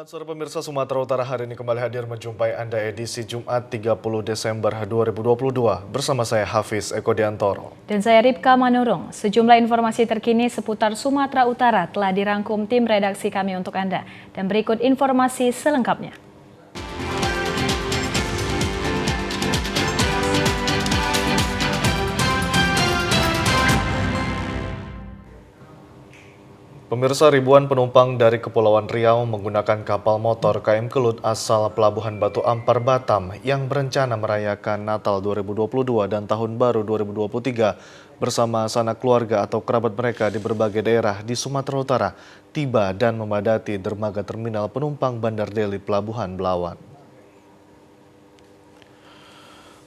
Selamat sore pemirsa. Sumatera Utara hari ini kembali hadir menjumpai Anda edisi Jumat 30 Desember 2022 bersama saya Hafiz Eko Diantoro. Dan saya Ripka Manurung. Sejumlah informasi terkini seputar Sumatera Utara telah dirangkum tim redaksi kami untuk Anda. Dan berikut informasi selengkapnya. Pemirsa, ribuan penumpang dari Kepulauan Riau menggunakan kapal motor KM Kelut asal Pelabuhan Batu Ampar, Batam yang berencana merayakan Natal 2022 dan Tahun Baru 2023 bersama sanak keluarga atau kerabat mereka di berbagai daerah di Sumatera Utara tiba dan memadati dermaga terminal penumpang Bandar Deli Pelabuhan Belawan.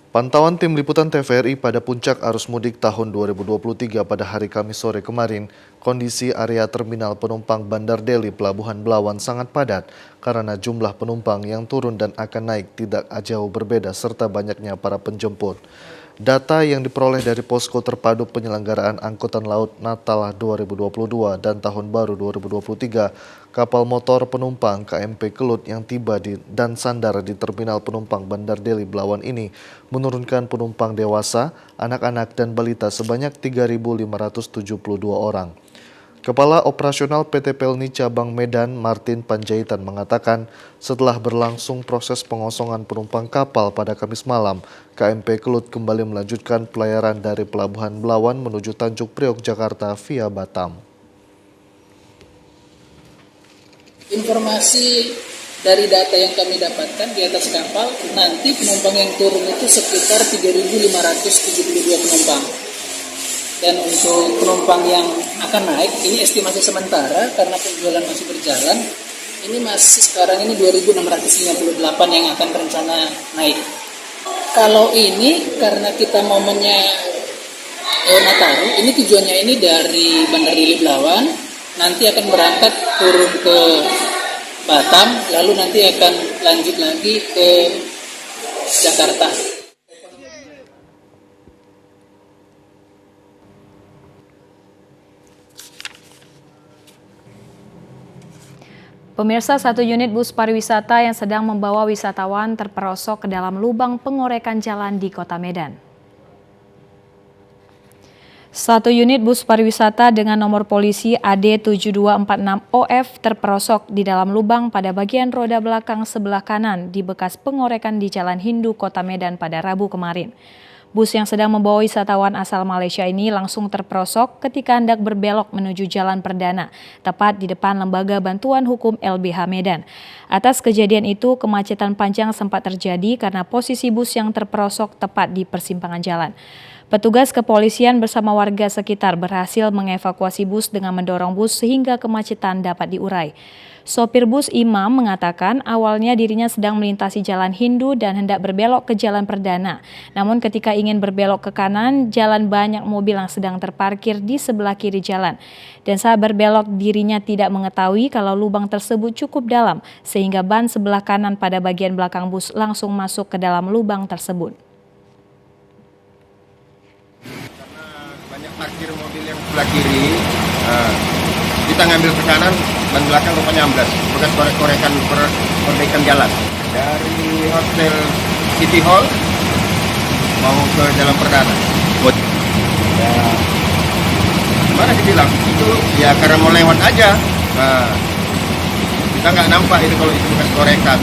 Pantauan tim liputan TVRI pada puncak arus mudik tahun 2023 pada hari Kamis sore kemarin, kondisi area terminal penumpang Bandar Deli Pelabuhan Belawan sangat padat karena jumlah penumpang yang turun dan akan naik tidak jauh berbeda serta banyaknya para penjemput. Data yang diperoleh dari Posko Terpadu Penyelenggaraan Angkutan Laut Natal 2022 dan Tahun Baru 2023, kapal motor penumpang KMP Kelut yang tiba dan sandar di terminal penumpang Bandar Deli Belawan ini menurunkan penumpang dewasa, anak-anak dan balita sebanyak 3.572 orang. Kepala Operasional PT Pelni Cabang Medan Martin Panjaitan mengatakan setelah berlangsung proses pengosongan penumpang kapal pada Kamis malam, KMP Kelut kembali melanjutkan pelayaran dari Pelabuhan Belawan menuju Tanjung Priok, Jakarta via Batam. Informasi dari data yang kami dapatkan di atas kapal, nanti penumpang yang turun itu sekitar 3.572 penumpang. Dan untuk penumpang yang akan naik, ini estimasi sementara karena penjualan masih berjalan. Ini masih sekarang ini 2.658 yang akan rencana naik. Kalau ini karena kita momennya Nataru, ini tujuannya ini dari Bandar Deli Belawan, nanti akan berangkat turun ke Batam, lalu nanti akan lanjut lagi ke Jakarta. Pemirsa, satu unit bus pariwisata yang sedang membawa wisatawan terperosok ke dalam lubang pengorekan jalan di Kota Medan. Satu unit bus pariwisata dengan nomor polisi AD7246OF terperosok di dalam lubang pada bagian roda belakang sebelah kanan di bekas pengorekan di Jalan Hindu, Kota Medan pada Rabu kemarin. Bus yang sedang membawa wisatawan asal Malaysia ini langsung terperosok ketika hendak berbelok menuju Jalan Perdana, tepat di depan Lembaga Bantuan Hukum LBH Medan. Atas kejadian itu, kemacetan panjang sempat terjadi karena posisi bus yang terperosok tepat di persimpangan jalan. Petugas kepolisian bersama warga sekitar berhasil mengevakuasi bus dengan mendorong bus sehingga kemacetan dapat diurai. Sopir bus Imam mengatakan awalnya dirinya sedang melintasi Jalan Hindu dan hendak berbelok ke Jalan Perdana. Namun ketika ingin berbelok ke kanan, jalan banyak mobil yang sedang terparkir di sebelah kiri jalan. Dan saat berbelok dirinya tidak mengetahui kalau lubang tersebut cukup dalam sehingga ban sebelah kanan pada bagian belakang bus langsung masuk ke dalam lubang tersebut. Banyak parkir mobil yang sebelah kiri, kita ngambil ke kanan, ban belakang rupanya amblas, bekas korek-korekan perbaikan jalan. Dari Hotel City Hall mau ke Jalan Perdana. Ya, gimana dibilang? Itu ya karena mau lewat aja. Nah, kita nggak nampak itu kalau itu bekas korekan.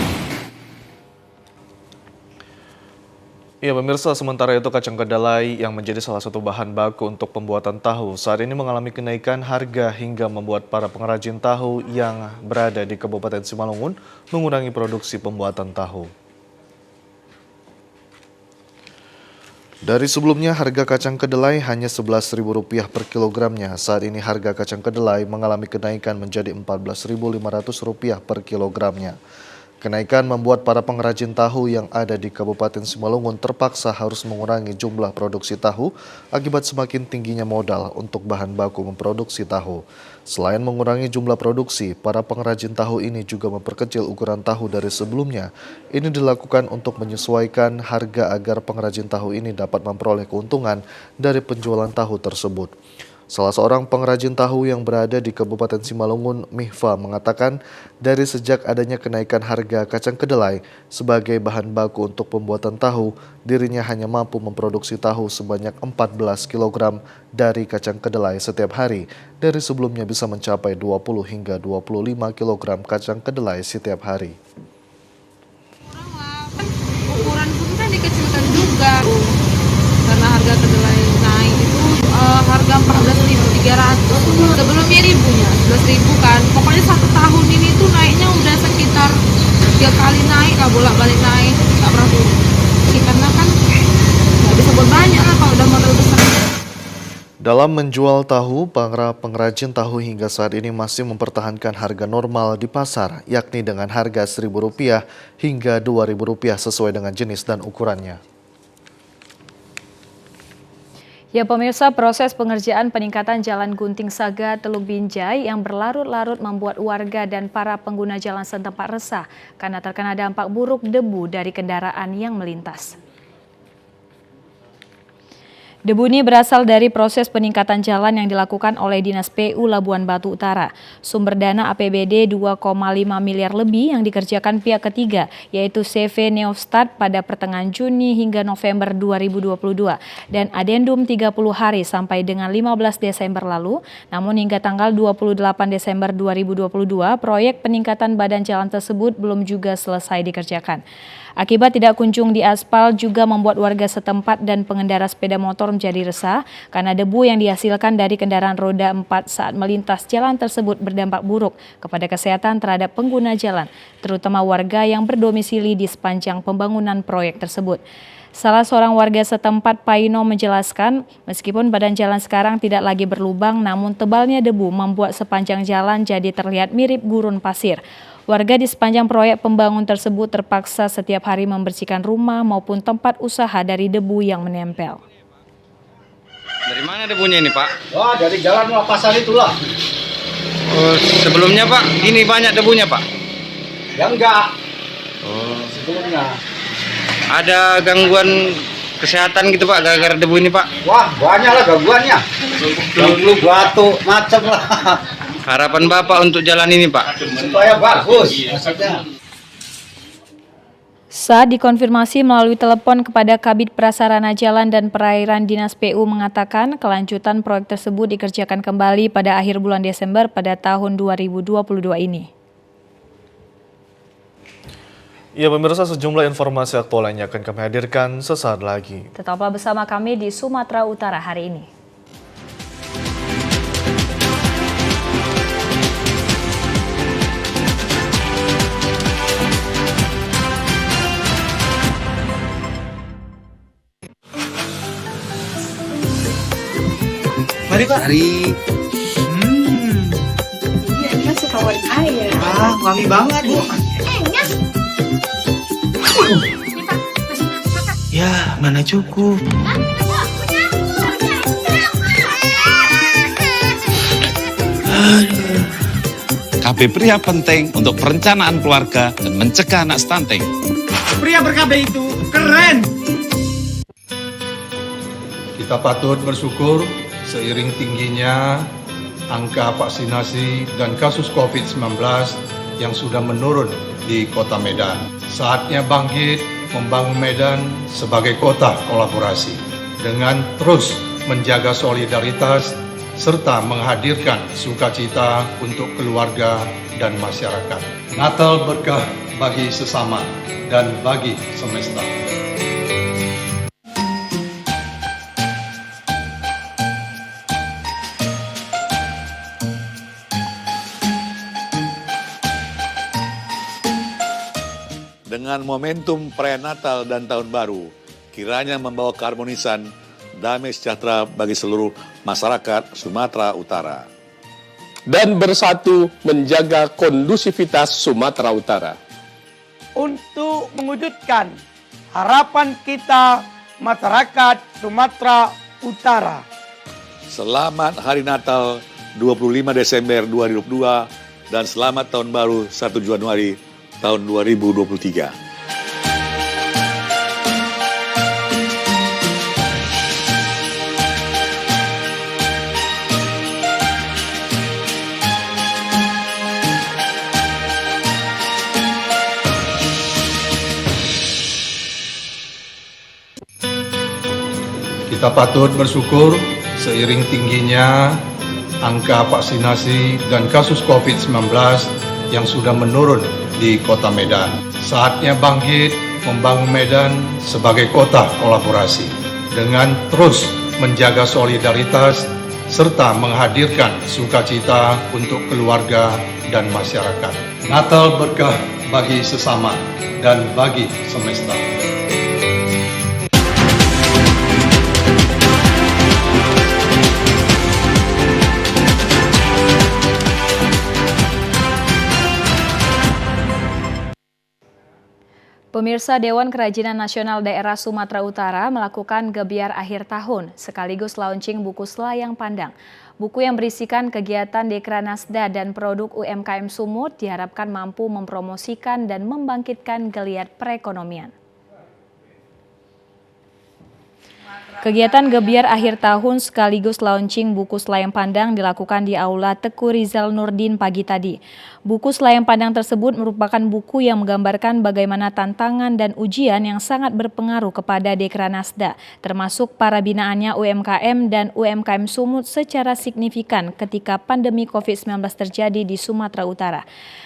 Ya pemirsa, sementara itu kacang kedelai yang menjadi salah satu bahan baku untuk pembuatan tahu saat ini mengalami kenaikan harga hingga membuat para pengrajin tahu yang berada di Kabupaten Simalungun mengurangi produksi pembuatan tahu. Dari sebelumnya harga kacang kedelai hanya Rp11.000 per kilogramnya, saat ini harga kacang kedelai mengalami kenaikan menjadi Rp14.500 per kilogramnya. Kenaikan membuat para pengrajin tahu yang ada di Kabupaten Simalungun terpaksa harus mengurangi jumlah produksi tahu akibat semakin tingginya modal untuk bahan baku memproduksi tahu. Selain mengurangi jumlah produksi, para pengrajin tahu ini juga memperkecil ukuran tahu dari sebelumnya. Ini dilakukan untuk menyesuaikan harga agar pengrajin tahu ini dapat memperoleh keuntungan dari penjualan tahu tersebut. Salah seorang pengrajin tahu yang berada di Kabupaten Simalungun, Mihva, mengatakan dari sejak adanya kenaikan harga kacang kedelai sebagai bahan baku untuk pembuatan tahu, dirinya hanya mampu memproduksi tahu sebanyak 14 kg dari kacang kedelai setiap hari. Dari sebelumnya bisa mencapai 20 hingga 25 kg kacang kedelai setiap hari. Ukuran pun kan dikecilkan juga karena harga kedelai naik itu harga 14.300 sebelumnya ribunya 11.000 kan, pokoknya 1 tahun ini tuh naiknya udah sekitar 3 kali naik lah, bolak-balik naik, nggak pernah turun karena kan nggak bisa buat banyak lah kalau udah modal besar. Dalam menjual tahu, para pengrajin tahu hingga saat ini masih mempertahankan harga normal di pasar, yakni dengan harga Rp1.000 hingga Rp2.000 sesuai dengan jenis dan ukurannya. Ya pemirsa, proses pengerjaan peningkatan Jalan Gunting Saga Teluk Binjai yang berlarut-larut membuat warga dan para pengguna jalan setempat resah karena terkena dampak buruk debu dari kendaraan yang melintas. Debu ini berasal dari proses peningkatan jalan yang dilakukan oleh Dinas PU Labuan Batu Utara. Sumber dana APBD 2,5 miliar lebih yang dikerjakan pihak ketiga, yaitu CV Neostart pada pertengahan Juni hingga November 2022 dan adendum 30 hari sampai dengan 15 Desember lalu. Namun hingga tanggal 28 Desember 2022, proyek peningkatan badan jalan tersebut belum juga selesai dikerjakan. Akibat tidak kunjung diaspal juga membuat warga setempat dan pengendara sepeda motor menjadi resah karena debu yang dihasilkan dari kendaraan roda 4 saat melintas jalan tersebut berdampak buruk kepada kesehatan terhadap pengguna jalan, terutama warga yang berdomisili di sepanjang pembangunan proyek tersebut. Salah seorang warga setempat, Paino, menjelaskan meskipun badan jalan sekarang tidak lagi berlubang, namun tebalnya debu membuat sepanjang jalan jadi terlihat mirip gurun pasir. Warga di sepanjang proyek pembangun tersebut terpaksa setiap hari membersihkan rumah maupun tempat usaha dari debu yang menempel. Dari mana debunya ini, Pak? Wah, dari jalan pasar itulah. Oh, sebelumnya, Pak, ini banyak debunya, Pak? Ya enggak. Sebelumnya. Ada gangguan kesehatan gitu, Pak, gara-gara debu ini, Pak? Wah, banyak lah gangguannya. Flu, batuk, macam lah. Harapan Bapak untuk jalan ini, Pak? Supaya bagus maksudnya. Saat dikonfirmasi melalui telepon kepada Kabid Prasarana Jalan dan Perairan Dinas PU mengatakan kelanjutan proyek tersebut dikerjakan kembali pada akhir bulan Desember pada tahun 2022 ini. Ya pemirsa, sejumlah informasi aktual lainnya akan kami hadirkan sesaat lagi. Tetaplah bersama kami di Sumatera Utara hari ini. Mari Pak. Mari. Iya, ini masih kawan air. Wangi banget Bu. Ya, mana cukup. KB pria penting untuk perencanaan keluarga dan mencegah anak stunting. Pria ber-KB itu keren. Kita patut bersyukur seiring tingginya angka vaksinasi dan kasus COVID-19 yang sudah menurun di Kota Medan. Saatnya bangkit membangun Medan sebagai kota kolaborasi dengan terus menjaga solidaritas serta menghadirkan sukacita untuk keluarga dan masyarakat. Natal berkah bagi sesama dan bagi semesta. Dengan momentum perayaan Natal dan Tahun Baru, kiranya membawa keharmonisan, damai sejahtera bagi seluruh masyarakat Sumatera Utara. Dan bersatu menjaga kondusivitas Sumatera Utara. Untuk mewujudkan harapan kita masyarakat Sumatera Utara. Selamat Hari Natal 25 Desember 2022 dan selamat Tahun Baru 1 Januari tahun 2023. Kita patut bersyukur seiring tingginya angka vaksinasi dan kasus COVID-19 yang sudah menurun di Kota Medan. Saatnya bangkit membangun Medan sebagai kota kolaborasi dengan terus menjaga solidaritas serta menghadirkan sukacita untuk keluarga dan masyarakat. Natal berkah bagi sesama dan bagi semesta. Pemirsa, Dewan Kerajinan Nasional Daerah Sumatera Utara melakukan gebiar akhir tahun sekaligus launching buku Selayang Pandang. Buku yang berisikan kegiatan Dekranasda dan produk UMKM Sumut diharapkan mampu mempromosikan dan membangkitkan geliat perekonomian. Kegiatan gebiar akhir tahun sekaligus launching buku Selayang Pandang dilakukan di Aula Teku Rizal Nurdin pagi tadi. Buku Selayang Pandang tersebut merupakan buku yang menggambarkan bagaimana tantangan dan ujian yang sangat berpengaruh kepada Dekranasda, termasuk para binaannya UMKM dan UMKM Sumut secara signifikan ketika pandemi COVID-19 terjadi di Sumatera Utara.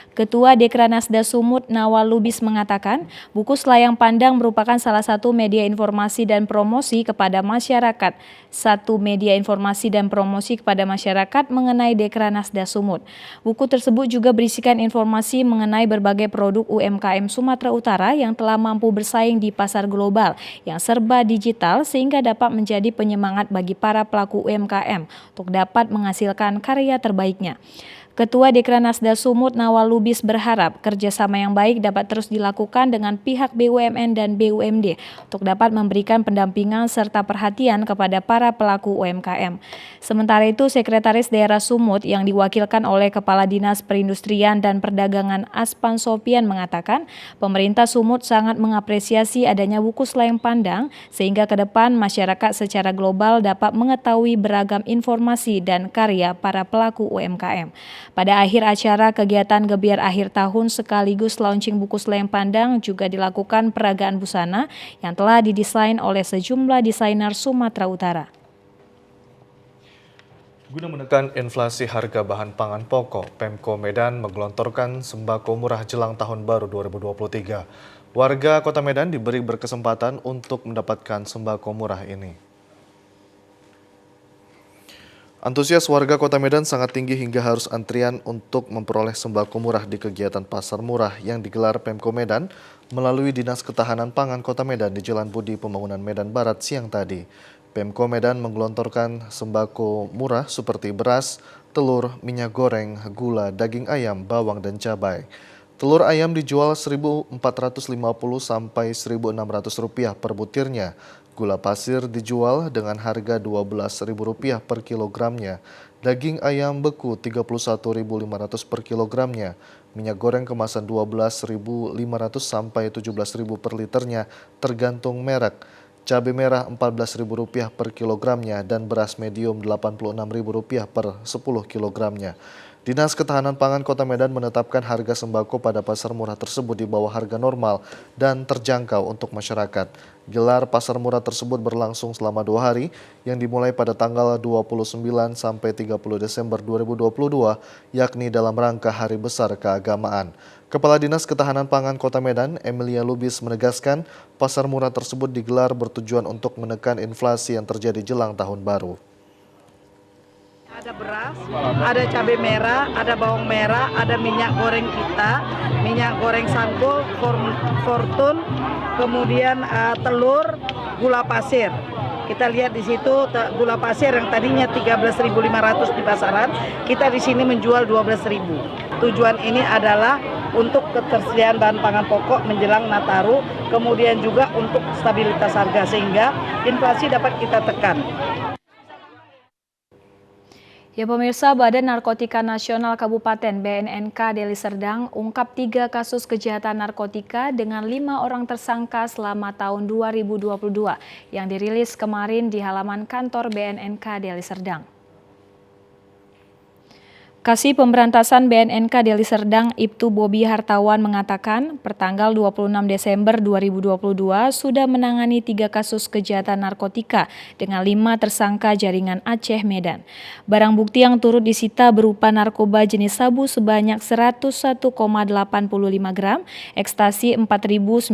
Ketua Dekranasda Sumut Nawal Lubis mengatakan, buku Selayang Pandang merupakan salah satu media informasi dan promosi kepada masyarakat. Satu media informasi dan promosi kepada masyarakat mengenai Dekranasda Sumut. Buku tersebut juga berisikan informasi mengenai berbagai produk UMKM Sumatera Utara yang telah mampu bersaing di pasar global yang serba digital sehingga dapat menjadi penyemangat bagi para pelaku UMKM untuk dapat menghasilkan karya terbaiknya. Ketua Dekranasda Sumut Nawal Lubis berharap kerjasama yang baik dapat terus dilakukan dengan pihak BUMN dan BUMD untuk dapat memberikan pendampingan serta perhatian kepada para pelaku UMKM. Sementara itu, Sekretaris Daerah Sumut yang diwakilkan oleh Kepala Dinas Perindustrian dan Perdagangan Aspan Sopian mengatakan, pemerintah Sumut sangat mengapresiasi adanya buku Selayang Pandang sehingga ke depan masyarakat secara global dapat mengetahui beragam informasi dan karya para pelaku UMKM. Pada akhir acara, kegiatan gebiar akhir tahun sekaligus launching buku Selayang Pandang juga dilakukan peragaan busana yang telah didesain oleh sejumlah desainer Sumatera Utara. Guna menekan inflasi harga bahan pangan pokok, Pemko Medan menggelontorkan sembako murah jelang tahun baru 2023. Warga Kota Medan diberi berkesempatan untuk mendapatkan sembako murah ini. Antusias warga Kota Medan sangat tinggi hingga harus antrian untuk memperoleh sembako murah di kegiatan pasar murah yang digelar Pemko Medan melalui Dinas Ketahanan Pangan Kota Medan di Jalan Budi Pembangunan Medan Barat siang tadi. Pemko Medan menggelontorkan sembako murah seperti beras, telur, minyak goreng, gula, daging ayam, bawang, dan cabai. Telur ayam dijual Rp1.450 sampai Rp1.600 per butirnya. Gula pasir dijual dengan harga Rp12.000 per kilogramnya. Daging ayam beku Rp31.500 per kilogramnya. Minyak goreng kemasan Rp12.500 sampai Rp17.000 per liternya tergantung merek. Cabai merah Rp14.000 per kilogramnya dan beras medium Rp86.000 per 10 kilogramnya. Dinas Ketahanan Pangan Kota Medan menetapkan harga sembako pada pasar murah tersebut di bawah harga normal dan terjangkau untuk masyarakat. Gelar pasar murah tersebut berlangsung selama 2 hari yang dimulai pada tanggal 29 sampai 30 Desember 2022, yakni dalam rangka Hari Besar Keagamaan. Kepala Dinas Ketahanan Pangan Kota Medan, Emilia Lubis, menegaskan pasar murah tersebut digelar bertujuan untuk menekan inflasi yang terjadi jelang tahun baru. Ada beras, ada cabai merah, ada bawang merah, ada minyak goreng kita, minyak goreng Sanko, Fortune, kemudian telur, gula pasir. Kita lihat di situ gula pasir yang tadinya Rp13.500 di pasaran, kita di sini menjual Rp12.000. Tujuan ini adalah untuk ketersediaan bahan pangan pokok menjelang Nataru, kemudian juga untuk stabilitas harga sehingga inflasi dapat kita tekan. Ya pemirsa, Badan Narkotika Nasional Kabupaten BNNK Deli Serdang ungkap 3 kasus kejahatan narkotika dengan 5 orang tersangka selama tahun 2022 yang dirilis kemarin di halaman kantor BNNK Deli Serdang. Kasih Pemberantasan BNNK Deli Serdang Ibtu Bobi Hartawan mengatakan pertanggal 26 Desember 2022 sudah menangani 3 kasus kejahatan narkotika dengan 5 tersangka jaringan Aceh Medan. Barang bukti yang turut disita berupa narkoba jenis sabu sebanyak 101,85 gram, ekstasi 4.955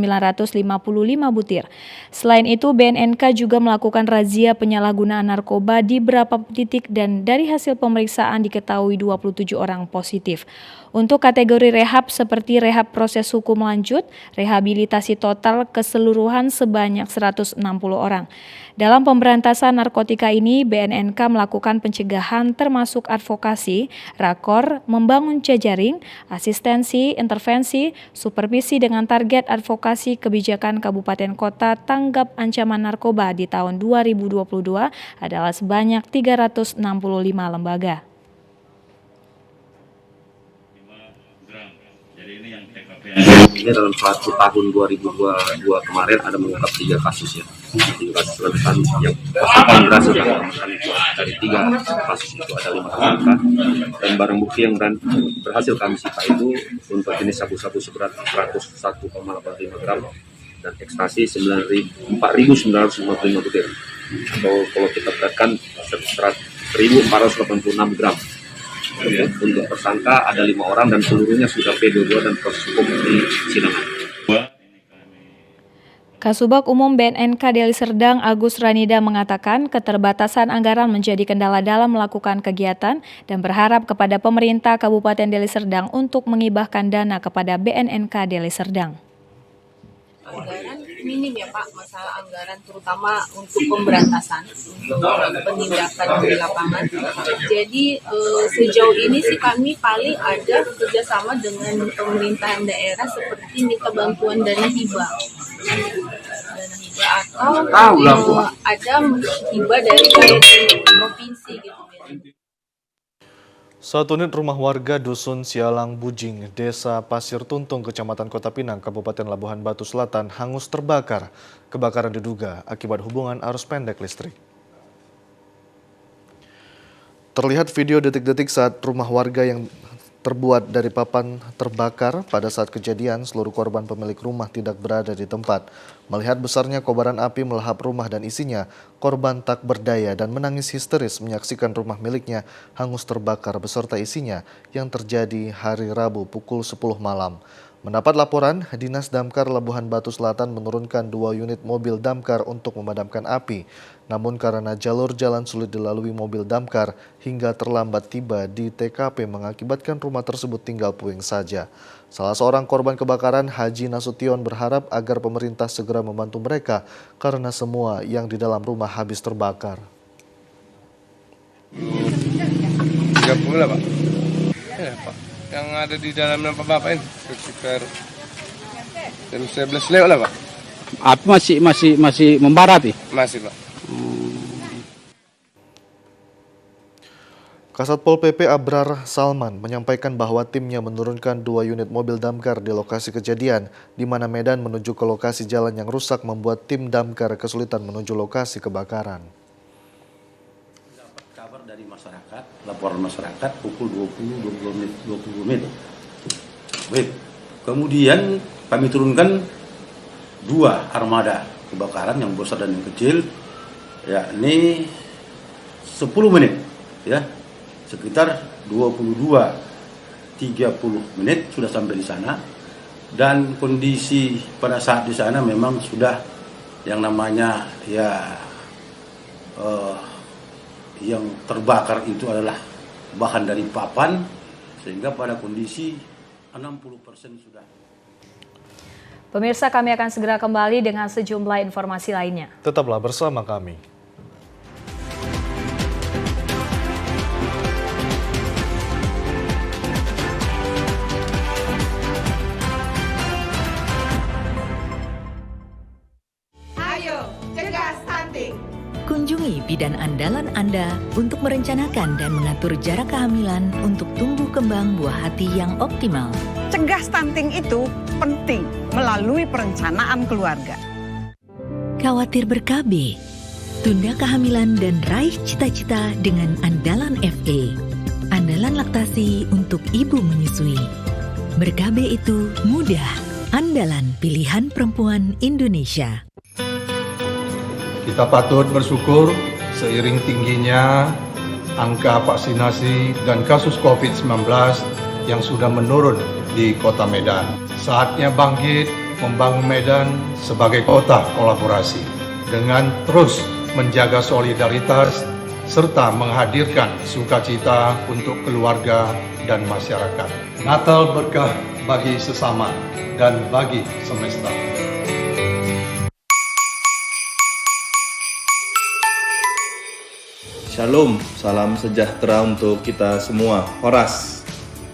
butir. Selain itu, BNNK juga melakukan razia penyalahgunaan narkoba di beberapa titik dan dari hasil pemeriksaan diketahui 27 orang positif. Untuk kategori rehab seperti rehab proses hukum lanjut, rehabilitasi total keseluruhan sebanyak 160 orang. Dalam pemberantasan narkotika ini, BNNK melakukan pencegahan termasuk advokasi, rakor, membangun jejaring, asistensi, intervensi, supervisi dengan target advokasi kebijakan kabupaten kota tanggap ancaman narkoba di tahun 2022 adalah sebanyak 365 lembaga. Ini dalam 1 tahun 2022 kemarin ada mengungkap 3 kasus ya. 3 kasus ledakan yang paling berhasil dari 3 kasus itu ada 5 tersangka dan barang bukti yang berhasil kami sita itu untuk jenis sabu-sabu seberat 101,85 gram dan ekstasi 4.955 butir atau kalau kita beratkan 1.486 gram. Untuk tersangka ada 5 orang dan seluruhnya sudah P22 dan proses hukum di sidangan. Kasubag Umum BNNK Deli Serdang Agus Ranida mengatakan keterbatasan anggaran menjadi kendala dalam melakukan kegiatan dan berharap kepada pemerintah Kabupaten Deli Serdang untuk mengibahkan dana kepada BNNK Deli Serdang. Anggaran minim ya Pak, masalah anggaran terutama untuk pemberantasan, untuk penindakan di lapangan. Jadi sejauh ini sih kami paling ada kerjasama dengan pemerintahan daerah seperti minta bantuan dana hibah. Atau ada hibah dari provinsi gitu. Satu unit rumah warga Dusun Sialang Bujing, Desa Pasir Tuntung, Kecamatan Kota Pinang, Kabupaten Labuhan Batu Selatan hangus terbakar. Kebakaran diduga akibat hubungan arus pendek listrik. Terlihat video detik-detik saat rumah warga yang terbuat dari papan terbakar. Pada saat kejadian, seluruh korban pemilik rumah tidak berada di tempat. Melihat besarnya kobaran api melahap rumah dan isinya, korban tak berdaya dan menangis histeris menyaksikan rumah miliknya hangus terbakar beserta isinya yang terjadi hari Rabu pukul 10 malam. Mendapat laporan, Dinas Damkar Labuhan Batu Selatan menurunkan 2 unit mobil damkar untuk memadamkan api. Namun karena jalur jalan sulit dilalui mobil damkar hingga terlambat tiba di TKP mengakibatkan rumah tersebut tinggal puing saja. Salah seorang korban kebakaran, Haji Nasution, berharap agar pemerintah segera membantu mereka karena semua yang di dalam rumah habis terbakar. 30 lah Pak. Ya Pak. Yang ada di dalamnya Bapak ini sekitar jam 11 lewat lah Pak. Api masih membara nih? Masih Pak. Kasat Pol PP Abrar Salman menyampaikan bahwa timnya menurunkan 2 unit mobil damkar di lokasi kejadian, di mana medan menuju ke lokasi jalan yang rusak membuat tim damkar kesulitan menuju lokasi kebakaran. Dari masyarakat, laporan masyarakat pukul 20 menit. Baik. Kemudian kami turunkan 2 armada kebakaran yang besar dan yang kecil, yakni 10 menit, ya, sekitar 22.30 menit sudah sampai di sana, dan kondisi pada saat di sana memang sudah yang namanya yang terbakar itu adalah bahan dari papan, sehingga pada kondisi 60% sudah. Pemirsa, kami akan segera kembali dengan sejumlah informasi lainnya. Tetaplah bersama kami. Ayo, cegah stunting. Kunjungi bidan andalan Anda untuk merencanakan dan mengatur jarak kehamilan untuk tumbuh kembang buah hati yang optimal. Cegah stunting itu penting melalui perencanaan keluarga. Khawatir ber-KB? Tunda kehamilan dan raih cita-cita dengan andalan FA. andalan laktasi untuk ibu menyusui. Berkabe itu mudah, andalan pilihan perempuan Indonesia. Kita patut bersyukur seiring tingginya angka vaksinasi dan kasus COVID-19 yang sudah menurun di Kota Medan. Saatnya bangkit membangun Medan sebagai kota kolaborasi dengan terus menjaga solidaritas serta menghadirkan sukacita untuk keluarga dan masyarakat. Natal berkah bagi sesama dan bagi semesta. Shalom, salam sejahtera untuk kita semua. Horas,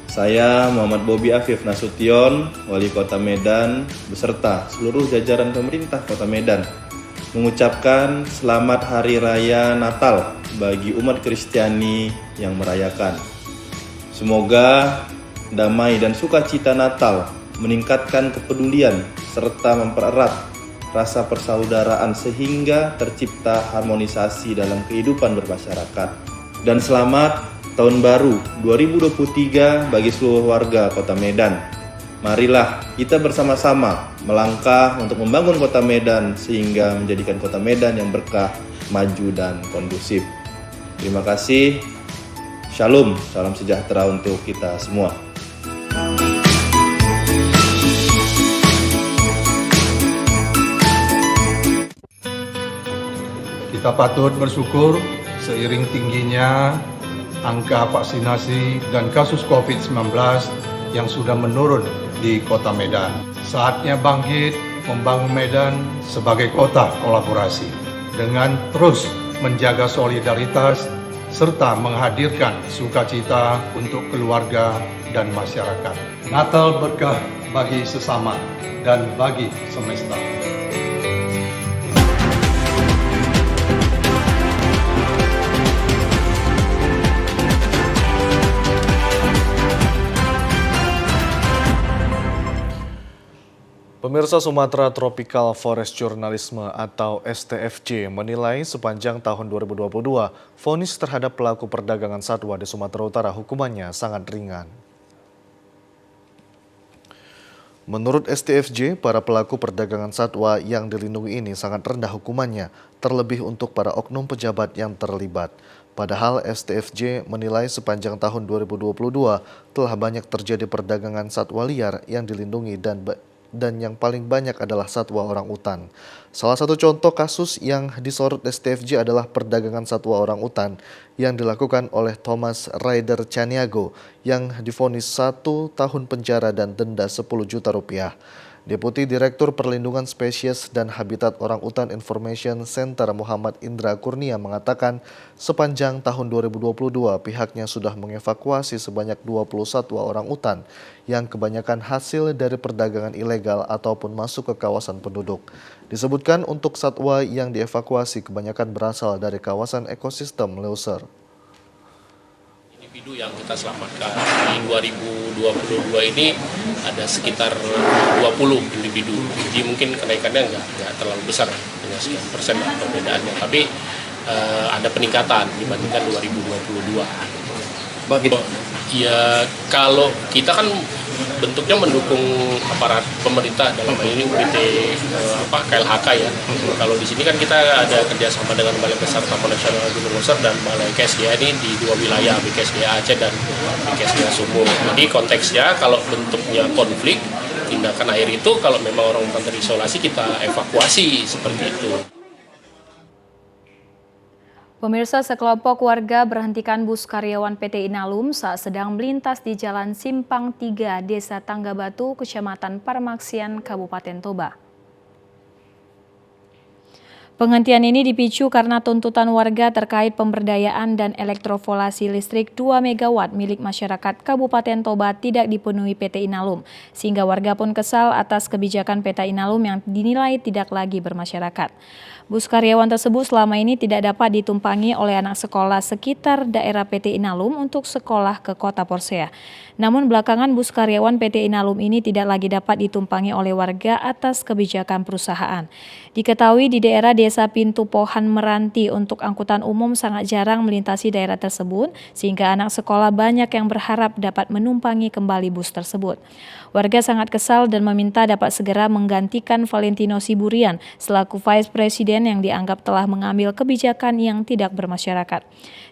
saya Muhammad Bobi Afif Nasution, Wali Kota Medan, beserta seluruh jajaran pemerintah Kota Medan, mengucapkan selamat Hari Raya Natal bagi umat Kristiani yang merayakan. Semoga damai dan sukacita Natal meningkatkan kepedulian serta mempererat rasa persaudaraan sehingga tercipta harmonisasi dalam kehidupan bermasyarakat. Dan selamat Tahun Baru 2023 bagi seluruh warga Kota Medan. Marilah kita bersama-sama melangkah untuk membangun Kota Medan sehingga menjadikan Kota Medan yang berkah, maju dan kondusif. Terima kasih. Shalom, salam sejahtera untuk kita semua. Kita patut bersyukur seiring tingginya angka vaksinasi dan kasus COVID-19 yang sudah menurun di Kota Medan. Saatnya bangkit membangun Medan sebagai kota kolaborasi dengan terus menjaga solidaritas serta menghadirkan sukacita untuk keluarga dan masyarakat. Natal berkah bagi sesama dan bagi semesta. Pemirsa, Sumatera Tropical Forest Journalism atau STFJ menilai sepanjang tahun 2022, vonis terhadap pelaku perdagangan satwa di Sumatera Utara hukumannya sangat ringan. Menurut STFJ, para pelaku perdagangan satwa yang dilindungi ini sangat rendah hukumannya, terlebih untuk para oknum pejabat yang terlibat. Padahal STFJ menilai sepanjang tahun 2022 telah banyak terjadi perdagangan satwa liar yang dilindungi dan yang paling banyak adalah satwa orang utan. Salah satu contoh kasus yang disorot STFJ adalah perdagangan satwa orang utan yang dilakukan oleh Thomas Ryder Caniago yang divonis 1 tahun penjara dan denda 10 juta rupiah. Deputi Direktur Perlindungan Spesies dan Habitat Orang Utan Information Center Muhammad Indra Kurnia mengatakan sepanjang tahun 2022 pihaknya sudah mengevakuasi sebanyak 20 satwa orang utan yang kebanyakan hasil dari perdagangan ilegal ataupun masuk ke kawasan penduduk. Disebutkan untuk satwa yang dievakuasi kebanyakan berasal dari kawasan ekosistem Leuser. Individu yang kita selamatkan di 2022 ini ada sekitar 20 individu. Jadi mungkin kenaikannya nggak terlalu besar dengan sekian persen perbedaannya, tapi ada peningkatan dibandingkan 2022. Begitu. Ya kalau kita kan bentuknya mendukung aparat pemerintah dalam hal ini UPT KLHK ya. Kalau di sini kan kita ada kerjasama dengan Balai Besar Taman Nasional Gunung Leuser dan Balai KSDA ini di 2 wilayah, BKSDA Aceh dan BKSDA Sumur. Jadi konteksnya kalau bentuknya konflik, tindakan air itu kalau memang orang utan terisolasi kita evakuasi seperti itu. Pemirsa, sekelompok warga berhentikan bus karyawan PT Inalum saat sedang melintas di Jalan Simpang 3, Desa Tanggabatu, Kecamatan Parmaksian, Kabupaten Toba. Penghentian ini dipicu karena tuntutan warga terkait pemberdayaan dan elektrofolasi listrik 2 MW milik masyarakat Kabupaten Toba tidak dipenuhi PT Inalum, sehingga warga pun kesal atas kebijakan PT Inalum yang dinilai tidak lagi bermasyarakat. Bus karyawan tersebut selama ini tidak dapat ditumpangi oleh anak sekolah sekitar daerah PT Inalum untuk sekolah ke Kota Porsea. Namun belakangan bus karyawan PT Inalum ini tidak lagi dapat ditumpangi oleh warga atas kebijakan perusahaan. Diketahui di daerah Desa Pintu Pohan Meranti untuk angkutan umum sangat jarang melintasi daerah tersebut sehingga anak sekolah banyak yang berharap dapat menumpangi kembali bus tersebut. Warga sangat kesal dan meminta dapat segera menggantikan Valentino Siburian selaku Vice Presiden yang dianggap telah mengambil kebijakan yang tidak bermasyarakat.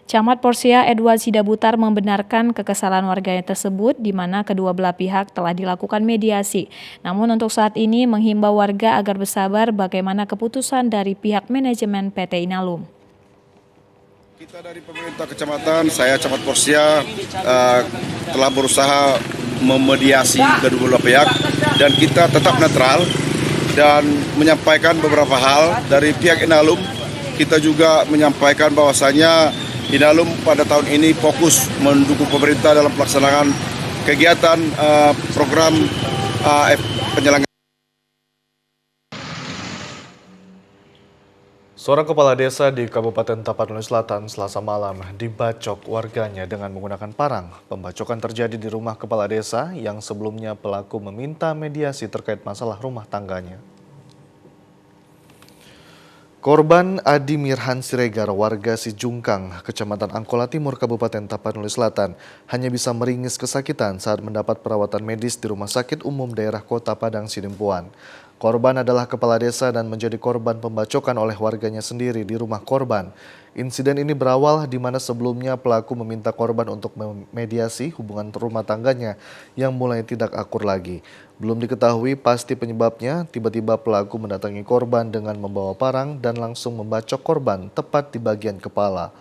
Camat Porsea Edward Sidabutar membenarkan kekesalan warganya tersebut di mana kedua belah pihak telah dilakukan mediasi. Namun untuk saat ini menghimbau warga agar bersabar bagaimana keputusan dari pihak manajemen PT Inalum. Kita dari pemerintah kecamatan, saya Camat Porsea telah berusaha memediasi kedua belah pihak dan kita tetap netral dan menyampaikan beberapa hal dari pihak Inalum. Kita juga menyampaikan bahwasanya Inalum pada tahun ini fokus mendukung pemerintah dalam pelaksanaan kegiatan program penyelenggaraan. Seorang kepala desa di Kabupaten Tapanuli Selatan Selasa malam dibacok warganya dengan menggunakan parang. Pembacokan terjadi di rumah kepala desa yang sebelumnya pelaku meminta mediasi terkait masalah rumah tangganya. Korban Adi Mirhan Siregar, warga Sijungkang, Kecamatan Angkola Timur, Kabupaten Tapanuli Selatan, hanya bisa meringis kesakitan saat mendapat perawatan medis di Rumah Sakit Umum Daerah Kota Padang Sidimpuan. Korban adalah kepala desa dan menjadi korban pembacokan oleh warganya sendiri di rumah korban. Insiden ini berawal di mana sebelumnya pelaku meminta korban untuk memediasi hubungan rumah tangganya yang mulai tidak akur lagi. Belum diketahui pasti penyebabnya, tiba-tiba pelaku mendatangi korban dengan membawa parang dan langsung membacok korban tepat di bagian kepala.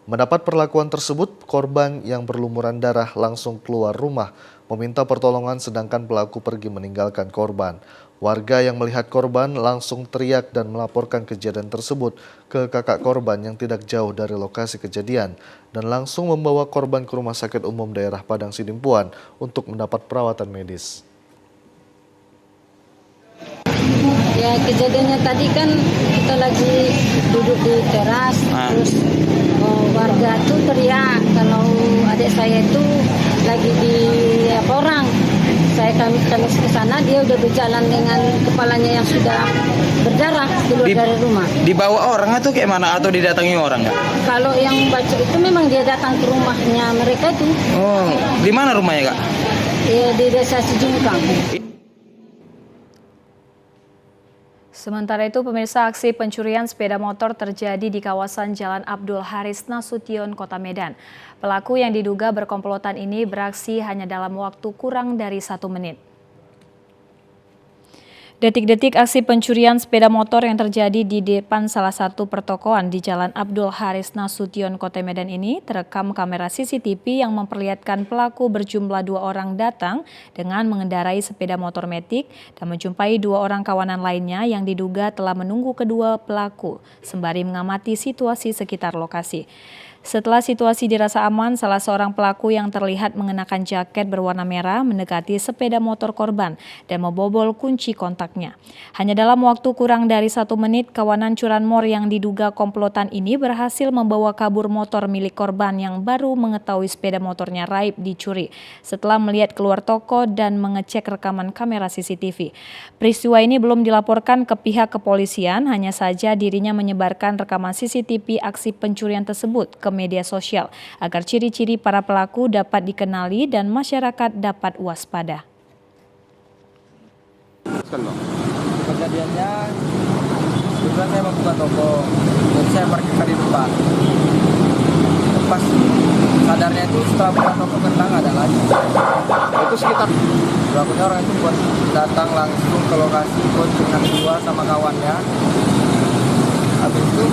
Mendapat perlakuan tersebut, korban yang berlumuran darah langsung keluar rumah meminta pertolongan sedangkan pelaku pergi meninggalkan korban. Warga yang melihat korban langsung teriak dan melaporkan kejadian tersebut ke kakak korban yang tidak jauh dari lokasi kejadian dan langsung membawa korban ke Rumah Sakit Umum Daerah Padang Sidimpuan untuk mendapat perawatan medis. Ya, kejadiannya tadi kan kita lagi duduk di teras, terus warga tuh teriak kalau adik saya itu lagi di orang. Kami ke sana, dia udah berjalan dengan kepalanya yang sudah berdarah keluar dari rumah. Dibawa orang atau kayak mana? Atau didatangi orang nggak? Kalau yang bacok itu memang dia datang ke rumahnya mereka itu. Oh, di mana rumahnya Kak? Ya, di Desa Sijungkang. Sementara itu, pemirsa, aksi pencurian sepeda motor terjadi di kawasan Jalan Abdul Haris Nasution, Kota Medan. Pelaku yang diduga berkomplotan ini beraksi hanya dalam waktu kurang dari 1 menit. Detik-detik aksi pencurian sepeda motor yang terjadi di depan salah satu pertokoan di Jalan Abdul Haris Nasution, Kota Medan ini terekam kamera CCTV yang memperlihatkan pelaku berjumlah 2 orang datang dengan mengendarai sepeda motor metik dan menjumpai 2 orang kawanan lainnya yang diduga telah menunggu kedua pelaku sembari mengamati situasi sekitar lokasi. Setelah situasi dirasa aman, salah seorang pelaku yang terlihat mengenakan jaket berwarna merah mendekati sepeda motor korban dan membobol kunci kontaknya. Hanya dalam waktu kurang dari 1 menit, kawanan curanmor yang diduga komplotan ini berhasil membawa kabur motor milik korban yang baru mengetahui sepeda motornya raib dicuri setelah melihat keluar toko dan mengecek rekaman kamera CCTV. Peristiwa ini belum dilaporkan ke pihak kepolisian, hanya saja dirinya menyebarkan rekaman CCTV aksi pencurian tersebut ke media sosial agar ciri-ciri para pelaku dapat dikenali dan masyarakat dapat waspada. Kejadiannya sebenarnya saya mau buka toko, jadi saya parkirkan di depan. Pas sadarnya itu setelah buka toko kentang ada lagi. Itu sekitar pelakunya orang itu buat datang langsung ke lokasi kunjungan 2 sama kawannya. Habis itu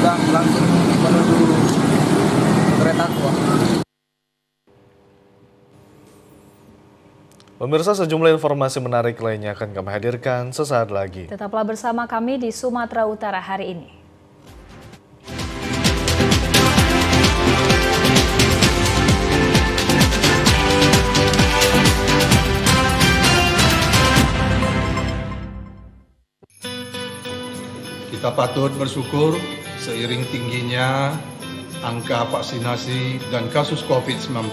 udah langsung menuju kereta tua. Pemirsa, sejumlah informasi menarik lainnya akan kami hadirkan sesaat lagi. Tetaplah bersama kami di Sumatera Utara hari ini. Kita Kita patut bersyukur seiring tingginya angka vaksinasi dan kasus COVID-19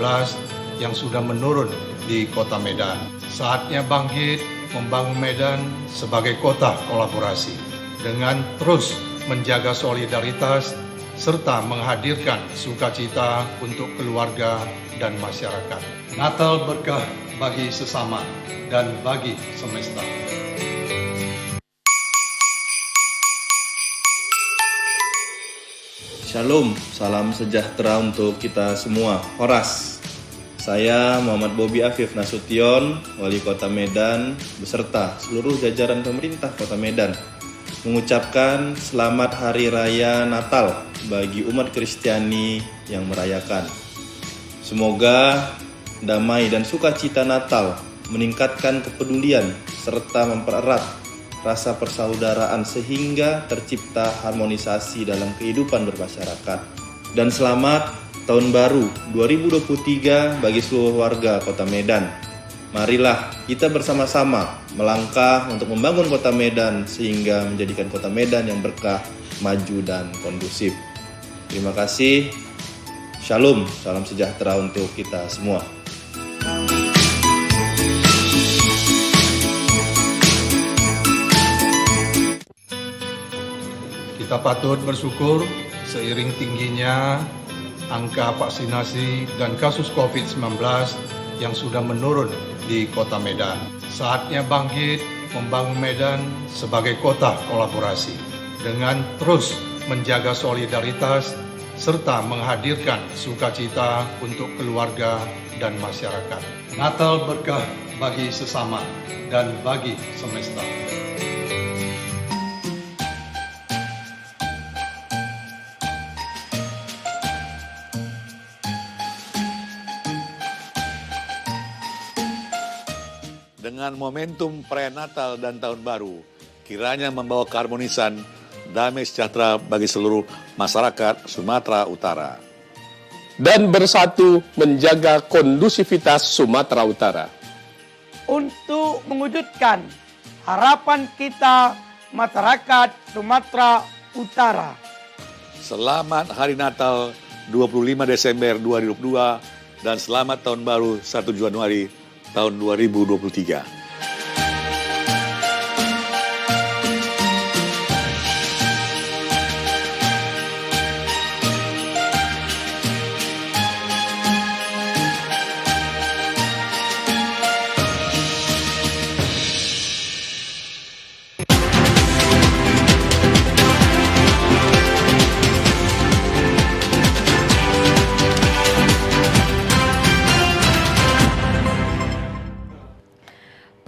yang sudah menurun di Kota Medan. Saatnya bangkit membangun Medan sebagai kota kolaborasi dengan terus menjaga solidaritas serta menghadirkan sukacita untuk keluarga dan masyarakat. Natal berkah bagi sesama dan bagi semesta. Shalom, salam sejahtera untuk kita semua. Horas, saya Muhammad Bobi Afif Nasution, Wali Kota Medan, beserta seluruh jajaran pemerintah Kota Medan, mengucapkan selamat Hari Raya Natal bagi umat Kristiani yang merayakan. Semoga damai dan sukacita Natal meningkatkan kepedulian serta mempererat rasa persaudaraan sehingga tercipta harmonisasi dalam kehidupan bermasyarakat. Dan selamat Tahun Baru 2023 bagi seluruh warga Kota Medan. Marilah kita bersama-sama melangkah untuk membangun Kota Medan sehingga menjadikan Kota Medan yang berkah, maju dan kondusif. Terima kasih. Shalom, salam sejahtera untuk kita semua. Kita patut bersyukur seiring tingginya angka vaksinasi dan kasus COVID-19 yang sudah menurun di Kota Medan. Saatnya bangkit membangun Medan sebagai kota kolaborasi dengan terus menjaga solidaritas serta menghadirkan sukacita untuk keluarga dan masyarakat. Natal berkah bagi sesama dan bagi semesta. Dengan momentum prenatal dan tahun baru, kiranya membawa keharmonisan, damai sejahtera bagi seluruh masyarakat Sumatera Utara. Dan bersatu menjaga kondusivitas Sumatera Utara. Untuk mewujudkan harapan kita masyarakat Sumatera Utara. Selamat Hari Natal 25 Desember 2022 dan selamat Tahun Baru 1 Januari tahun 2023.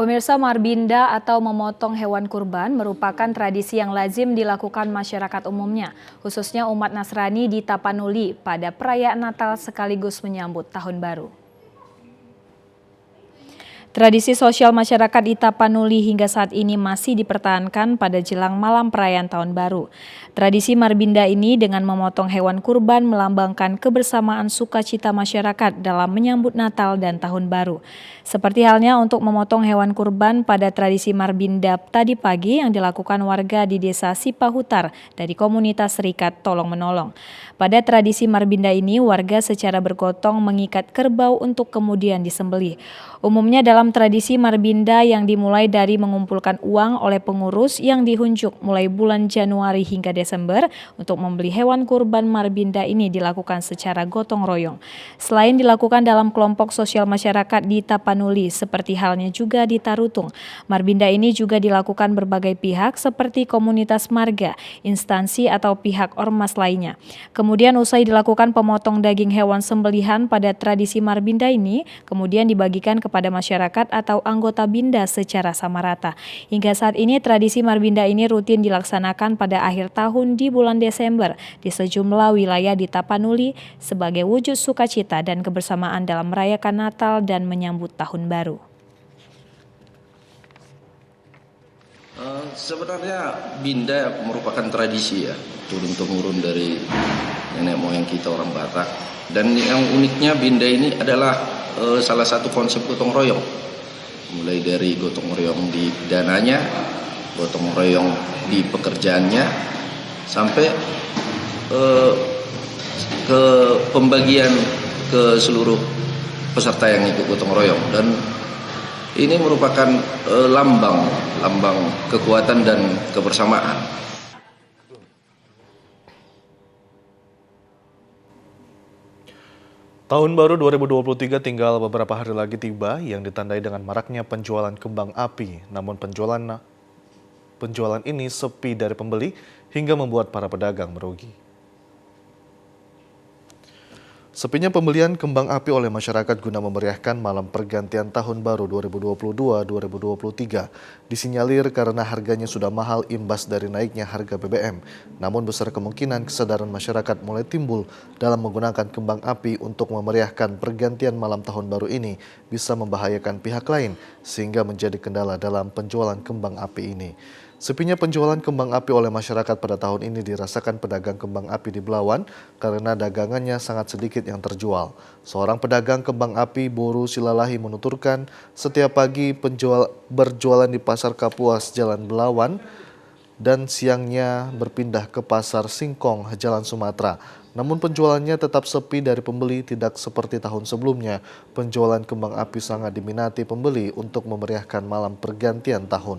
Pemirsa, marbinda atau memotong hewan kurban merupakan tradisi yang lazim dilakukan masyarakat umumnya, khususnya umat Nasrani di Tapanuli pada perayaan Natal sekaligus menyambut Tahun Baru. Tradisi sosial masyarakat di Tapanuli hingga saat ini masih dipertahankan pada jelang malam perayaan Tahun Baru. Tradisi marbinda ini dengan memotong hewan kurban melambangkan kebersamaan sukacita masyarakat dalam menyambut Natal dan Tahun Baru. Seperti halnya untuk memotong hewan kurban pada tradisi marbinda tadi pagi yang dilakukan warga di Desa Sipahutar dari komunitas Serikat Tolong Menolong. Pada tradisi marbinda ini, warga secara bergotong mengikat kerbau untuk kemudian disembelih. Umumnya dalam tradisi marbinda yang dimulai dari mengumpulkan uang oleh pengurus yang dihunjuk mulai bulan Januari hingga Desember untuk membeli hewan kurban marbinda ini dilakukan secara gotong royong. Selain dilakukan dalam kelompok sosial masyarakat di Tapanuli seperti halnya juga di Tarutung, marbinda ini juga dilakukan berbagai pihak seperti komunitas marga, instansi atau pihak ormas lainnya. Kemudian usai dilakukan pemotong daging hewan sembelihan pada tradisi marbinda ini, kemudian dibagikan kepada masyarakat atau anggota binda secara sama rata. Hingga saat ini tradisi marbinda ini rutin dilaksanakan pada akhir tahun di bulan Desember di sejumlah wilayah di Tapanuli sebagai wujud sukacita dan kebersamaan dalam merayakan Natal dan menyambut Tahun Baru. Sebenarnya binda merupakan tradisi ya, turun-temurun dari nenek moyang kita orang Batak. Dan yang uniknya binda ini adalah salah satu konsep gotong royong. Mulai dari gotong royong di dananya, gotong royong di pekerjaannya, sampai ke pembagian ke seluruh peserta yang ikut gotong royong, dan ini merupakan lambang kekuatan dan kebersamaan. Tahun baru 2023 tinggal beberapa hari lagi tiba yang ditandai dengan maraknya penjualan kembang api. Namun penjualan ini sepi dari pembeli hingga membuat para pedagang merugi. Sepinya pembelian kembang api oleh masyarakat guna memeriahkan malam pergantian tahun baru 2022-2023 disinyalir karena harganya sudah mahal imbas dari naiknya harga BBM. Namun besar kemungkinan kesadaran masyarakat mulai timbul dalam menggunakan kembang api untuk memeriahkan pergantian malam tahun baru ini bisa membahayakan pihak lain sehingga menjadi kendala dalam penjualan kembang api ini. Sepinya penjualan kembang api oleh masyarakat pada tahun ini dirasakan pedagang kembang api di Belawan karena dagangannya sangat sedikit yang terjual. Seorang pedagang kembang api Boru Silalahi menuturkan setiap pagi berjualan di Pasar Kapuas Jalan Belawan dan siangnya berpindah ke Pasar Singkong Jalan Sumatera. Namun penjualannya tetap sepi dari pembeli, tidak seperti tahun sebelumnya. Penjualan kembang api sangat diminati pembeli untuk memeriahkan malam pergantian tahun.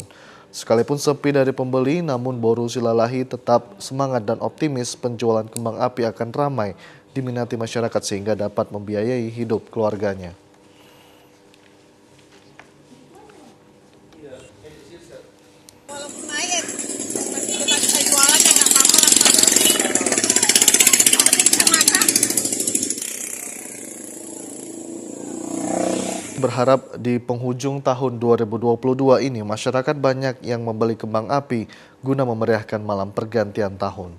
Sekalipun sepi dari pembeli, namun Boru Silalahi tetap semangat dan optimis penjualan kembang api akan ramai diminati masyarakat sehingga dapat membiayai hidup keluarganya. Berharap di penghujung tahun 2022 ini masyarakat banyak yang membeli kembang api guna memeriahkan malam pergantian tahun.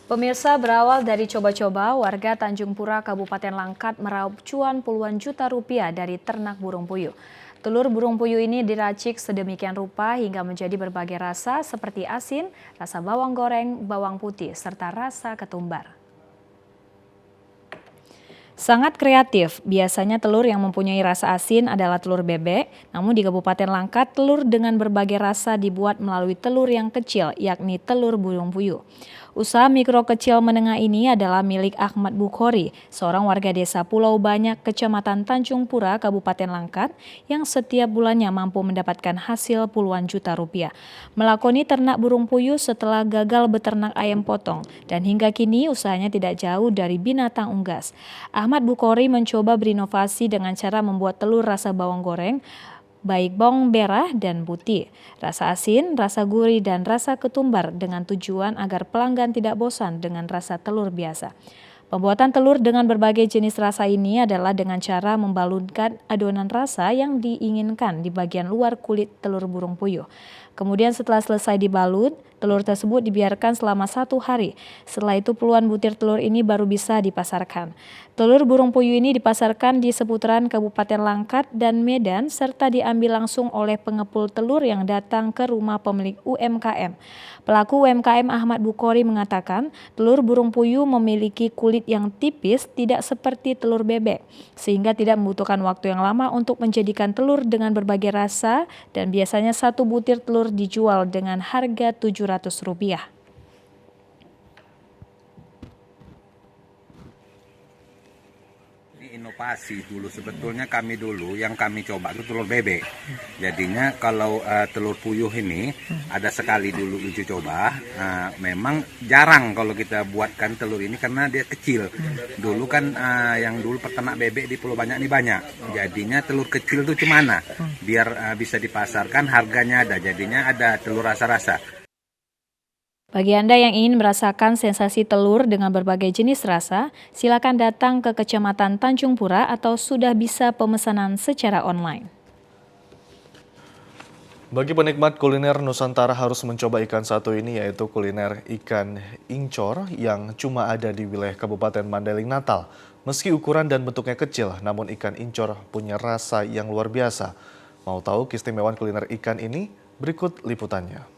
Pemirsa, berawal dari coba-coba, warga Tanjung Pura, Kabupaten Langkat meraup cuan puluhan juta rupiah dari ternak burung puyuh. Telur burung puyuh ini diracik sedemikian rupa hingga menjadi berbagai rasa seperti asin, rasa bawang goreng, bawang putih, serta rasa ketumbar. Sangat kreatif, biasanya telur yang mempunyai rasa asin adalah telur bebek, namun di Kabupaten Langkat telur dengan berbagai rasa dibuat melalui telur yang kecil, yakni telur burung puyuh. Usaha mikro kecil menengah ini adalah milik Ahmad Bukhori, seorang warga desa Pulau Banyak, Kecamatan Tanjung Pura, Kabupaten Langkat, yang setiap bulannya mampu mendapatkan hasil puluhan juta rupiah. Melakoni ternak burung puyuh setelah gagal beternak ayam potong, dan hingga kini usahanya tidak jauh dari binatang unggas. Ahmad Bukhori mencoba berinovasi dengan cara membuat telur rasa bawang goreng, baik bawang merah dan putih, rasa asin, rasa gurih, dan rasa ketumbar dengan tujuan agar pelanggan tidak bosan dengan rasa telur biasa. Pembuatan telur dengan berbagai jenis rasa ini adalah dengan cara membalurkan adonan rasa yang diinginkan di bagian luar kulit telur burung puyuh. Kemudian setelah selesai dibalut, telur tersebut dibiarkan selama 1 hari. Setelah itu puluhan butir telur ini baru bisa dipasarkan. Telur burung puyuh ini dipasarkan di seputaran Kabupaten Langkat dan Medan serta diambil langsung oleh pengepul telur yang datang ke rumah pemilik UMKM. Pelaku UMKM Ahmad Bukhori mengatakan telur burung puyuh memiliki kulit yang tipis tidak seperti telur bebek, sehingga tidak membutuhkan waktu yang lama untuk menjadikan telur dengan berbagai rasa dan biasanya 1 butir telur dijual dengan harga Rp700. Inovasi dulu sebetulnya kami dulu yang kami coba itu telur bebek. Jadinya kalau telur puyuh ini ada sekali dulu uji coba, memang jarang kalau kita buatkan telur ini karena dia kecil. Dulu kan yang dulu peternak bebek di Pulau Banyak ini banyak. Jadinya telur kecil itu cemana biar bisa dipasarkan, harganya ada. Jadinya ada telur rasa-rasa. Bagi Anda yang ingin merasakan sensasi telur dengan berbagai jenis rasa, silakan datang ke Kecamatan Tanjung Pura atau sudah bisa pemesanan secara online. Bagi penikmat kuliner Nusantara harus mencoba ikan satu ini, yaitu kuliner ikan incor yang cuma ada di wilayah Kabupaten Mandailing Natal. Meski ukuran dan bentuknya kecil, namun ikan incor punya rasa yang luar biasa. Mau tahu keistimewaan kuliner ikan ini? Berikut liputannya.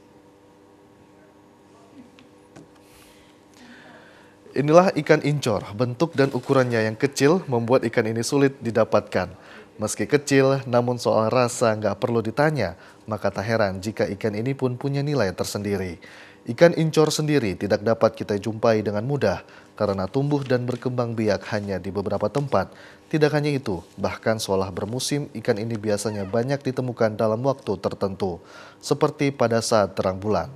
Inilah ikan incor. Bentuk dan ukurannya yang kecil membuat ikan ini sulit didapatkan. Meski kecil, namun soal rasa nggak perlu ditanya, maka tak heran jika ikan ini pun punya nilai tersendiri. Ikan incor sendiri tidak dapat kita jumpai dengan mudah karena tumbuh dan berkembang biak hanya di beberapa tempat. Tidak hanya itu, bahkan seolah bermusim, ikan ini biasanya banyak ditemukan dalam waktu tertentu, seperti pada saat terang bulan.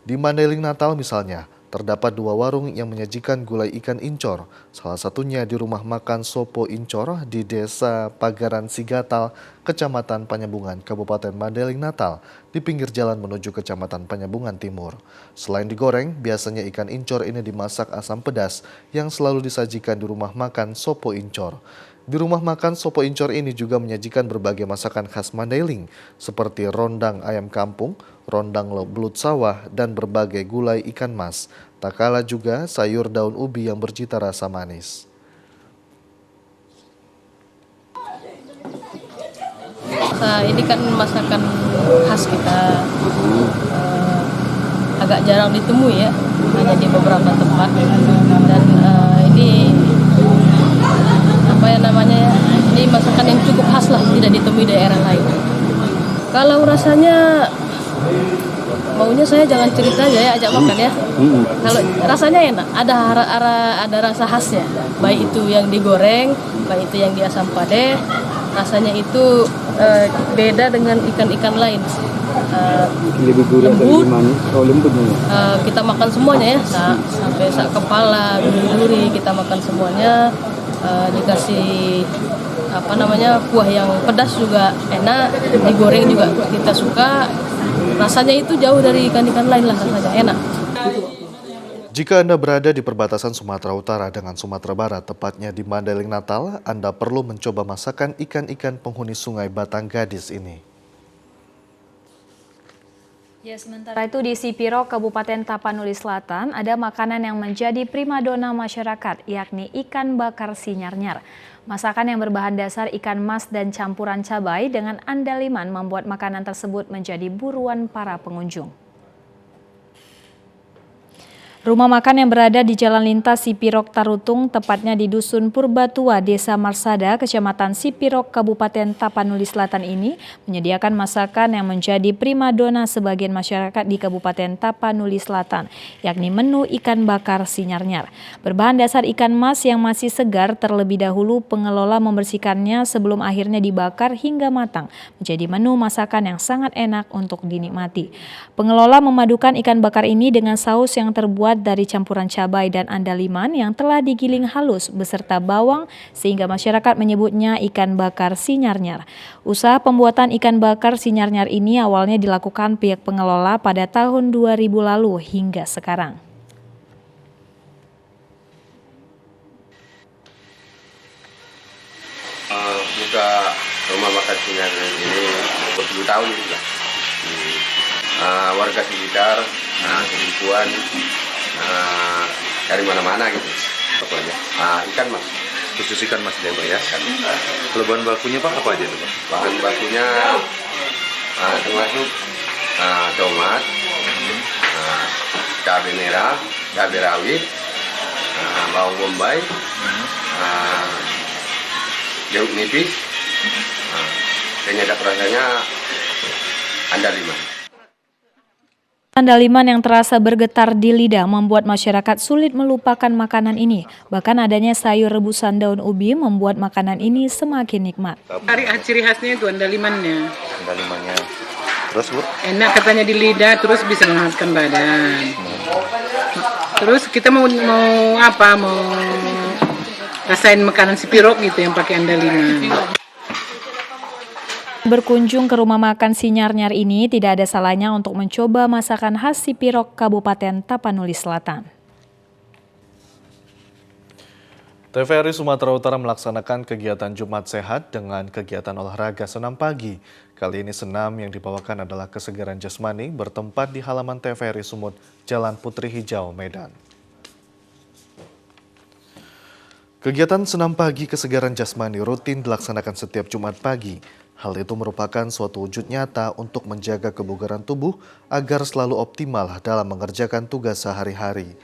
Di Mandailing Natal misalnya, terdapat 2 warung yang menyajikan gulai ikan incor. Salah satunya di rumah makan Sopo Incor di Desa Pagaran Sigatal, Kecamatan Panyambungan, Kabupaten Mandailing Natal, di pinggir jalan menuju Kecamatan Panyambungan Timur. Selain digoreng, biasanya ikan incor ini dimasak asam pedas yang selalu disajikan di rumah makan Sopo Incor. Di rumah makan Sopo Incor ini juga menyajikan berbagai masakan khas Mandailing, seperti rondang ayam kampung, rondang belut sawah, dan berbagai gulai ikan mas. Tak kalah juga sayur daun ubi yang bercita rasa manis. Ini kan masakan khas kita, agak jarang ditemui ya, hanya di beberapa tempat. Dan ini apa ya namanya ya, ini masakan yang cukup khas lah, tidak ditemui di daerah lain. Kalau rasanya maunya saya jangan cerita aja ya, ajak makan ya. Kalau rasanya enak, ada rasa khasnya. Baik itu yang digoreng, baik itu yang di asam padeh, rasanya itu beda dengan ikan-ikan lain. Lebih gurih dan lebih manis. Oh, lembutnya. Kita makan semuanya ya, sampai sak kepala, duri-duri kita makan semuanya. Dikasih apa namanya kuah yang pedas juga enak, digoreng juga kita suka. Rasanya itu jauh dari ikan-ikan lain lah, rasanya enak. Jika Anda berada di perbatasan Sumatera Utara dengan Sumatera Barat, tepatnya di Mandailing Natal, Anda perlu mencoba masakan ikan-ikan penghuni sungai Batang Gadis ini. Ya, sementara itu di Sipiro, Kabupaten Tapanuli Selatan, ada makanan yang menjadi primadona masyarakat, yakni ikan bakar sinyar-nyar. Masakan yang berbahan dasar ikan mas dan campuran cabai dengan andaliman membuat makanan tersebut menjadi buruan para pengunjung. Rumah makan yang berada di Jalan Lintas Sipirok Tarutung, tepatnya di Dusun Purbatua, Desa Marsada, Kecamatan Sipirok, Kabupaten Tapanuli Selatan ini menyediakan masakan yang menjadi primadona sebagian masyarakat di Kabupaten Tapanuli Selatan, yakni menu ikan bakar sinyar-nyar. Berbahan dasar ikan mas yang masih segar, terlebih dahulu pengelola membersihkannya sebelum akhirnya dibakar hingga matang, menjadi menu masakan yang sangat enak untuk dinikmati. Pengelola memadukan ikan bakar ini dengan saus yang terbuat dari campuran cabai dan andaliman yang telah digiling halus beserta bawang sehingga masyarakat menyebutnya ikan bakar sinyar-nyar. Usaha pembuatan ikan bakar sinyar-nyar ini awalnya dilakukan pihak pengelola pada tahun 2000 lalu hingga sekarang. Buka rumah makan sinyar-nyar ini 20 tahun juga. Warga sekitar, selingkuhan, dari mana-mana gitu. Apa aja? Ikan mas. Khusus ikan mas ya Pak ya? Kalau bahan bakunya Pak apa aja itu Pak? Bahan bakunya termasuk tomat, cabai merah, cabai rawit, bawang bombay, jeruk nipis, penyedap rasanya andaliman. Andaliman yang terasa bergetar di lidah membuat masyarakat sulit melupakan makanan ini. Bahkan adanya sayur rebusan daun ubi membuat makanan ini semakin nikmat. Ciri khasnya itu andalimannya. Andalimannya. Terus Bu? Enak katanya di lidah, terus bisa menghangatkan badan. Terus kita mau apa? Mau rasain makanan Sipirok gitu yang pakai andaliman. Berkunjung ke rumah makan sinyar-nyar ini tidak ada salahnya untuk mencoba masakan khas Sipirok, Kabupaten Tapanuli Selatan. TVRI Sumatera Utara melaksanakan kegiatan Jumat Sehat dengan kegiatan olahraga senam pagi. Kali ini senam yang dibawakan adalah kesegaran jasmani bertempat di halaman TVRI Sumut, Jalan Putri Hijau, Medan. Kegiatan senam pagi kesegaran jasmani rutin dilaksanakan setiap Jumat pagi. Hal itu merupakan suatu wujud nyata untuk menjaga kebugaran tubuh agar selalu optimal dalam mengerjakan tugas sehari-hari.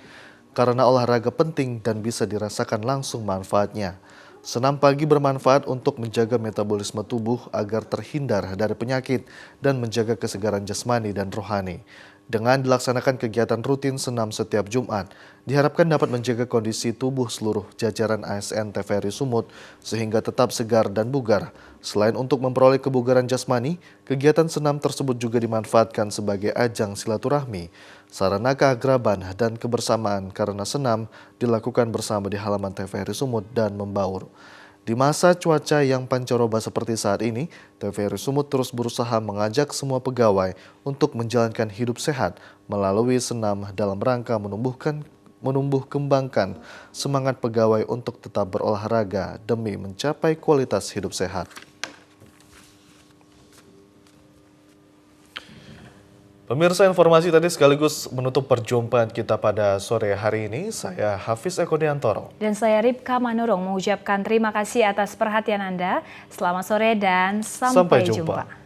karena olahraga penting dan bisa dirasakan langsung manfaatnya. Senam pagi bermanfaat untuk menjaga metabolisme tubuh agar terhindar dari penyakit dan menjaga kesegaran jasmani dan rohani. Dengan dilaksanakan kegiatan rutin senam setiap Jumat, diharapkan dapat menjaga kondisi tubuh seluruh jajaran ASN TVRI Sumut sehingga tetap segar dan bugar. Selain untuk memperoleh kebugaran jasmani, kegiatan senam tersebut juga dimanfaatkan sebagai ajang silaturahmi, sarana keakraban dan kebersamaan karena senam dilakukan bersama di halaman TVRI Sumut dan membaur. Di masa cuaca yang pancaroba seperti saat ini, TVRI Sumut terus berusaha mengajak semua pegawai untuk menjalankan hidup sehat melalui senam dalam rangka menumbuh kembangkan semangat pegawai untuk tetap berolahraga demi mencapai kualitas hidup sehat. Pemirsa, informasi tadi sekaligus menutup perjumpaan kita pada sore hari ini. Saya Hafiz Eko Diantoro. Dan saya Ripka Manurung mengucapkan terima kasih atas perhatian Anda. Selamat sore dan sampai jumpa.